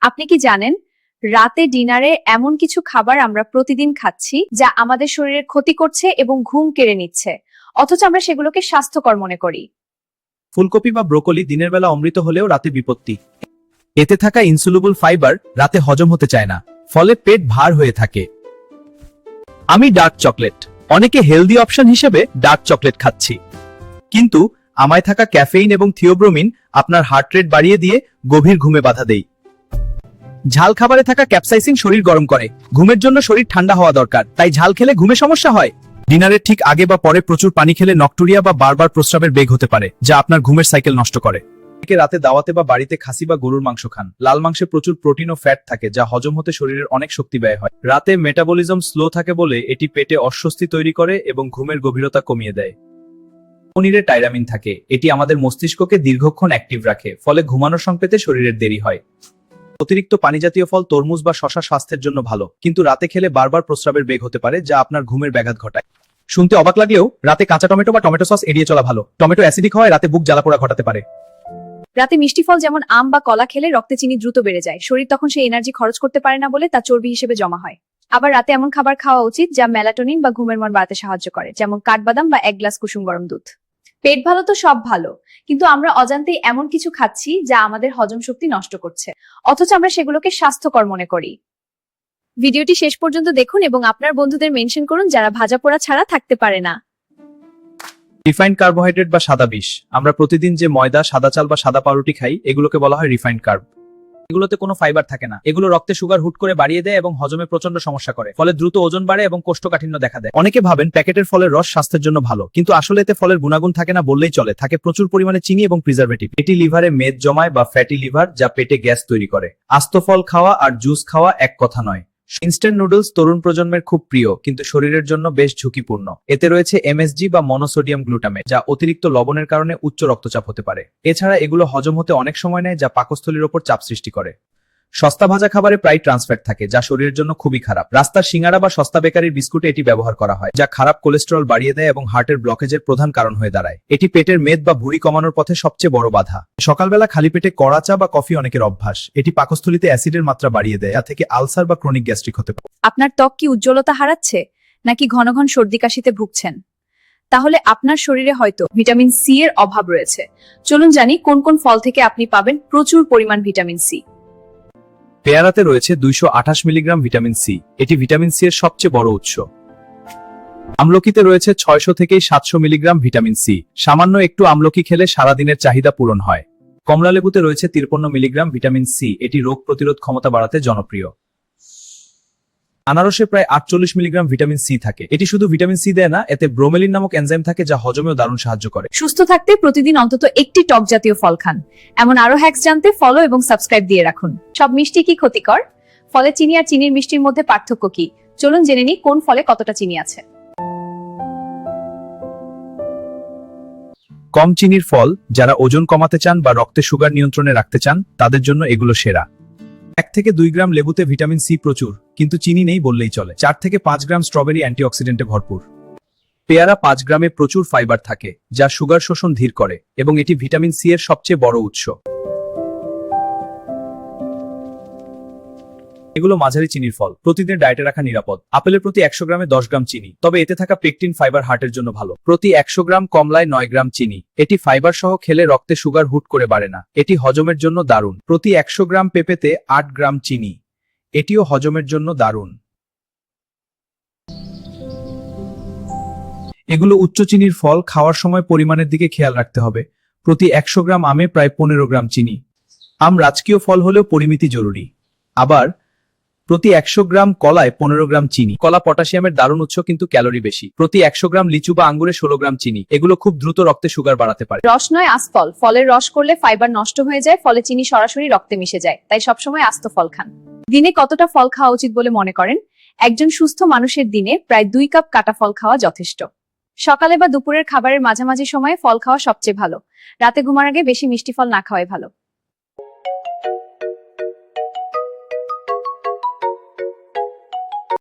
আপনি কি জানেন রাতে ডিনারে এমন কিছু খাবার আমরা প্রতিদিন খাচ্ছি যা আমাদের শরীরের ক্ষতি করছে এবং ঘুম কেড়ে নিচ্ছে, অথচ আমরা সেগুলোকে স্বাস্থ্যকর মনে করি। ফুলকপি বা ব্রোকলি দিনের বেলা অমৃত হলেও রাতে বিপত্তি। এতে থাকা ইনসলুবল ফাইবার রাতে হজম হতে চায় না, ফলে পেট ভার হয়ে থাকে। আমি ডার্ক চকলেট, অনেকে হেলদি অপশন হিসেবে ডার্ক চকলেট খাচ্ছি, কিন্তু আমায় থাকা ক্যাফেইন এবং থিওব্রোমিন আপনার হার্ট রেট বাড়িয়ে দিয়ে গভীর ঘুমে বাধা দেয়। ঝাল খাবারে থাকা ক্যাপসাইসিন শরীর গরম করে, ঘুমের জন্য শরীর ঠান্ডা হওয়া দরকার, তাই ঝাল খেলে ঘুমে সমস্যা হয়। ডিনারের ঠিক আগে বা পরে প্রচুর পানি খেলে নকটুরিয়া বা বারবার প্রস্রাবের বেগ হতে পারে, যা আপনার ঘুমের সাইকেল নষ্ট করে। রাতে দাওয়াতে বা বাড়িতে খাসি বা গরুর মাংস খান। লাল মাংসে প্রচুর প্রোটিন ও ফ্যাট থাকে, যা হজম হতে শরীরের অনেক শক্তি ব্যয় হয়। রাতে মেটাবলিজম স্লো থাকে বলে এটি পেটে অস্বস্তি তৈরি করে এবং ঘুমের গভীরতা কমিয়ে দেয়। পনিরে টাইরামিন থাকে, এটি আমাদের মস্তিষ্ককে দীর্ঘক্ষণ অ্যাক্টিভ রাখে, ফলে ঘুমানোর সংকেতে শরীরের দেরি হয়। অতিরিক্ত পানিজাতীয় ফল তরমুজ বা শশা স্বাস্থ্যের জন্য ভালো, কিন্তু রাতে খেলে বারবার প্রস্রাবের বেগ হতে পারে, যা আপনার ঘুমের ব্যাঘাত ঘটায়। শুনতে অবাক লাগলেও রাতে কাঁচা টমেটো বা টমেটো সস এড়িয়ে চলা ভালো। টমেটো অ্যাসিডিক হওয়ায় রাতে বুক জ্বালাপোড়া ঘটাতে পারে। রাতে মিষ্টি ফল যেমন আম বা কলা খেলে রক্তে চিনি দ্রুত বেড়ে যায়, শরীর তখন সেই এনার্জি খরচ করতে পারে না বলে তা চর্বি হিসেবে জমা হয়। আবার রাতে এমন খাবার খাওয়া উচিত যা মেলাটোনিন বা ঘুমের মান বাড়াতে সাহায্য করে, যেমন কাঠবাদাম বা 1 গ্লাস কুসুম গরম দুধ। পেট ভালো তো সব ভালো, কিন্তু আমরা অজান্তেই এমন কিছু খাচ্ছি যা আমাদের হজম শক্তি নষ্ট করছে, অথচ আমরা সেগুলোকে স্বাস্থ্যকর মনে করি। ভিডিওটি শেষ পর্যন্ত দেখুন এবং আপনার বন্ধুদের মেনশন করুন যারা ভাজা পোড়া ছাড়া থাকতে পারে না। রিফাইন্ড কার্বোহাইড্রেট বা সাদা বিষ। আমরা প্রতিদিন যে ময়দা, সাদা চাল বা সাদা পাউরুটি খাই, এগুলোকে বলা হয় রিফাইন্ড কার্ব। এগুলোতে কোনো ফাইবার থাকে না, এগুলো রক্তে সুগার হুট করে বাড়িয়ে দেয় এবং হজমে প্রচন্ড সমস্যা করে, ফলে দ্রুত ওজন বাড়ে এবং কোষ্ঠকাঠিন্য দেখা দেয়। অনেকে ভাবেন প্যাকেটের ফলের রস স্বাস্থ্যের জন্য ভালো, কিন্তু আসলে এতে ফলের গুণাগুণ থাকে না বললেই চলে। থাকে প্রচুর পরিমাণে চিনি এবং প্রিজারভেটিভ। এটি লিভারে মেদ জমায় বা ফ্যাটি লিভার, যা পেটে গ্যাস তৈরি করে। আস্ত ফল খাওয়া আর জুস খাওয়া এক কথা নয়। ইনস্ট্যান্ট নুডলস তরুণ প্রজন্মের খুব প্রিয়, কিন্তু শরীরের জন্য বেশ ঝুঁকিপূর্ণ। এতে রয়েছে এমএসজি বা মনোসোডিয়াম গ্লুটামেট, যা অতিরিক্ত লবণের কারণে উচ্চ রক্তচাপ হতে পারে। এছাড়া এগুলো হজম হতে অনেক সময় নেয়, যা পাকস্থলীর ওপর চাপ সৃষ্টি করে। সস্তা ভাজা খাবারে প্রায় ট্রান্সফ্যাট থাকে, যা শরীরের জন্য খুবই খারাপ। রাস্তার সিঙ্গারা বা সস্তা বেকারির বিস্কুটে এটি ব্যবহার করা হয়, যা খারাপ কোলেস্টেরল বাড়িয়ে দেয় এবং হার্টের ব্লকেজের প্রধান কারণ হয়ে দাঁড়ায়। এটি পেটের মেদ বা ভুঁড়ি কমানোর পথে সবচেয়ে বড় বাধা। সকালবেলা খালি পেটে কড়া চা বা কফি অনেকের অভ্যাস। এটি পাকস্থলীতে অ্যাসিডের মাত্রা বাড়িয়ে দেয়, যা থেকে আলসার বা ক্রনিক গ্যাস্ট্রিক হতে পারে। আপনার ত্বক কি উজ্জ্বলতা হারাচ্ছে, নাকি ঘন ঘন সর্দি কাশিতে ভুগছেন? তাহলে আপনার শরীরে হয়তো ভিটামিন সি এর অভাব রয়েছে। চলুন জানি কোন কোন ফল থেকে আপনি পাবেন প্রচুর পরিমাণ ভিটামিন সি। পেয়ারাতে রয়েছে 228 মিলিগ্রাম ভিটামিন সি, এটি ভিটামিন সি এর সবচেয়ে বড় উৎস। আমলকিতে রয়েছে 600 থেকে 700 মিলিগ্রাম ভিটামিন সি, সামান্য একটু আমলকি খেলে সারাদিনের চাহিদা পূরণ হয়। কমলালেবুতে রয়েছে 53 মিলিগ্রাম ভিটামিন সি, এটি রোগ প্রতিরোধ ক্ষমতা বাড়াতে জনপ্রিয়। আনারসে প্রায় 48 মিলিগ্রাম ভিটামিন সি থাকে, এটি শুধু ভিটামিন সি দেয় না, এতে ব্রোমেলিন নামক এনজাইম থাকে যা হজমেও দারুণ সাহায্য করে। সুস্থ থাকতে প্রতিদিন অন্তত একটি টক জাতীয় ফল খান। এমন আরো হ্যাকস জানতে ফলো এবং সাবস্ক্রাইব দিয়ে রাখুন। সব মিষ্টি কি ক্ষতিকর? ফলে চিনি আর চিনির মিষ্টির মধ্যে পার্থক্য কি? চলুন জেনে নিই কোন ফলে কতটা চিনি আছে। কম চিনির ফল, যারা ওজন কমাতে চান বা রক্তে সুগার নিয়ন্ত্রণে রাখতে চান, তাদের জন্য এগুলো সেরা। 1 থেকে 2 গ্রাম লেবুতে ভিটামিন সি প্রচুর, কিন্তু চিনি নেই বললেই চলে। 4 থেকে 5 গ্রাম স্ট্রবেরি অ্যান্টিঅক্সিডেন্টে ভরপুর। পেয়ারা 5 গ্রামে প্রচুর ফাইবার থাকে, যা সুগার শোষণ ধীর করে, এবং এটি ভিটামিন সি এর সবচেয়ে বড় উৎস। এগুলো মাঝারি চিনির ফল, প্রতিদিন ডায়েটে রাখা নিরাপদ। আপেলের প্রতি 100 গ্রামে 10 গ্রাম চিনি, তবে এতে থাকা পেকটিন ফাইবার হার্টের জন্য ভালো। প্রতি 100 গ্রাম কমলায় 9 গ্রাম চিনি, এটি ফাইবার সহ খেলে রক্তে সুগার হুট করে বাড়ে না, এটি হজমের জন্য দারুণ। প্রতি 100 গ্রাম পেঁপেতে 8 গ্রাম চিনি, এটিও হজমের জন্য দারুণ। এগুলো উচ্চ চিনির ফল, খাওয়ার সময় পরিমাণের দিকে খেয়াল রাখতে হবে। প্রতি 100 গ্রাম আমে প্রায় 15 গ্রাম চিনি। আম রাজকীয় ফল হলেও পরিমিতি জরুরি। আবার প্রতি 100 গ্রাম কলায় 15 গ্রাম চিনি। কলা পটাশিয়ামের দারুণ উৎস, কিন্তু ক্যালোরি বেশি। প্রতি 100 গ্রাম লিচু বা আঙ্গুরে 16 গ্রাম চিনি, এগুলো খুব দ্রুত রক্তে সুগার বাড়াতে পারে। রস নয় আস্ফল। ফলের রস করলে ফাইবার নষ্ট হয়ে যায়, ফলে চিনি সরাসরি রক্তে মিশে যায়। তাই সবসময় আস্ত ফল খান। দিনে কতটা ফল খাওয়া উচিত বলে মনে করেন? একজন সুস্থ মানুষের দিনে প্রায় 2 কাপ কাটা ফল খাওয়া যথেষ্ট। সকালে বা দুপুরের খাবারের মাঝামাঝি সময়ে ফল খাওয়া সবচেয়ে ভালো। রাতে ঘুমার আগে বেশি মিষ্টি ফল না খাওয়াই ভালো।